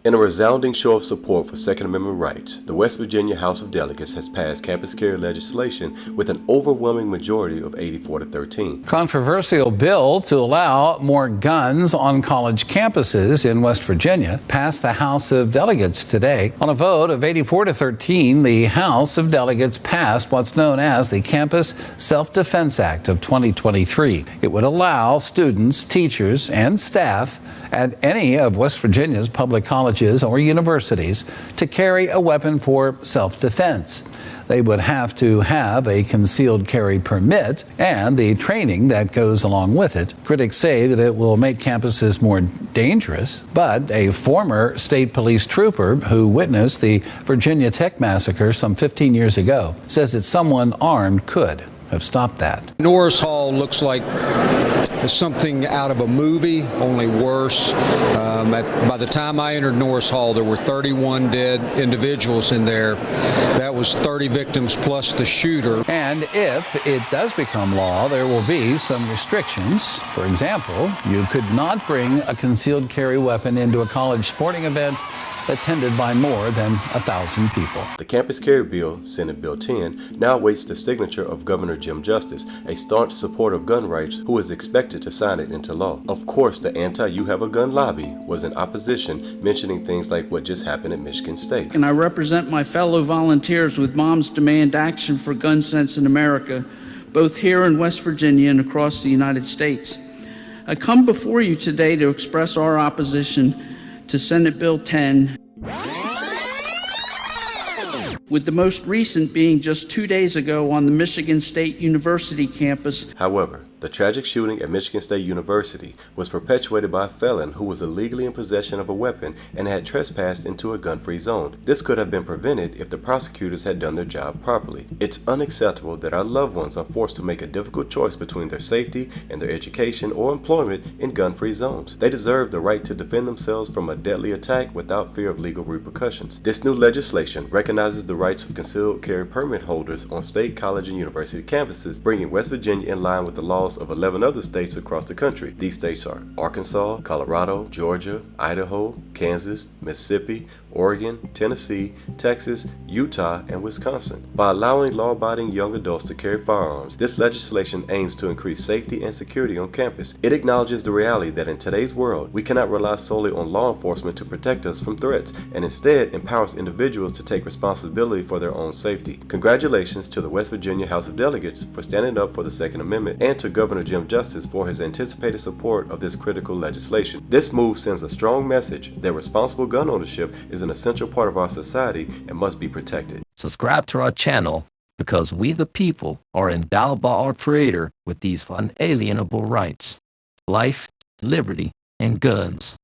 In a resounding show of support for Second Amendment rights, the West Virginia House of Delegates has passed campus carry legislation with an overwhelming majority of 84 to 13. Controversial bill to allow more guns on college campuses in West Virginia passed the House of Delegates today. On a vote of 84 to 13, the House of Delegates passed what's known as the Campus Self-Defense Act of 2023. It would allow students, teachers, and staff at any of West Virginia's public colleges or universities to carry a weapon for self-defense. They would have to have a concealed carry permit and the training that goes along with it. Critics say that it will make campuses more dangerous, but a former state police trooper who witnessed the Virginia Tech massacre some 15 years ago says that someone armed could have stopped that. Norris Hall looks like something out of a movie, only worse. By the time I entered Norris Hall, there were 31 dead individuals in there. That was 30 victims plus the shooter. And if it does become law, there will be some restrictions. For example, you could not bring a concealed carry weapon into a college sporting event attended by more than 1,000 people. The Campus Carry Bill, Senate Bill 10, now awaits the signature of Governor Jim Justice, a staunch supporter of gun rights who is expected to sign it into law. Of course, the anti-You Have a Gun lobby was in opposition, mentioning things like what just happened at Michigan State. And I represent my fellow volunteers with Moms Demand Action for Gun Sense in America, both here in West Virginia and across the United States. I come before you today to express our opposition to Senate Bill 10, with the most recent being just 2 days ago on the Michigan State University campus. However, the tragic shooting at Michigan State University was perpetuated by a felon who was illegally in possession of a weapon and had trespassed into a gun-free zone. This could have been prevented if the prosecutors had done their job properly. It's unacceptable that our loved ones are forced to make a difficult choice between their safety and their education or employment in gun-free zones. They deserve the right to defend themselves from a deadly attack without fear of legal repercussions. This new legislation recognizes the rights of concealed carry permit holders on state, college, and university campuses, bringing West Virginia in line with the laws of 11 other states across the country. These states are Arkansas, Colorado, Georgia, Idaho, Kansas, Mississippi, Oregon, Tennessee, Texas, Utah, and Wisconsin. By allowing law-abiding young adults to carry firearms, this legislation aims to increase safety and security on campus. It acknowledges the reality that in today's world, we cannot rely solely on law enforcement to protect us from threats, and instead empowers individuals to take responsibility for their own safety. Congratulations to the West Virginia House of Delegates for standing up for the Second Amendment, and to Governor Jim Justice for his anticipated support of this critical legislation. This move sends a strong message that responsible gun ownership is an essential part of our society and must be protected. Subscribe to our channel because we the people are endowed by our Creator with these unalienable rights: life, liberty, and guns.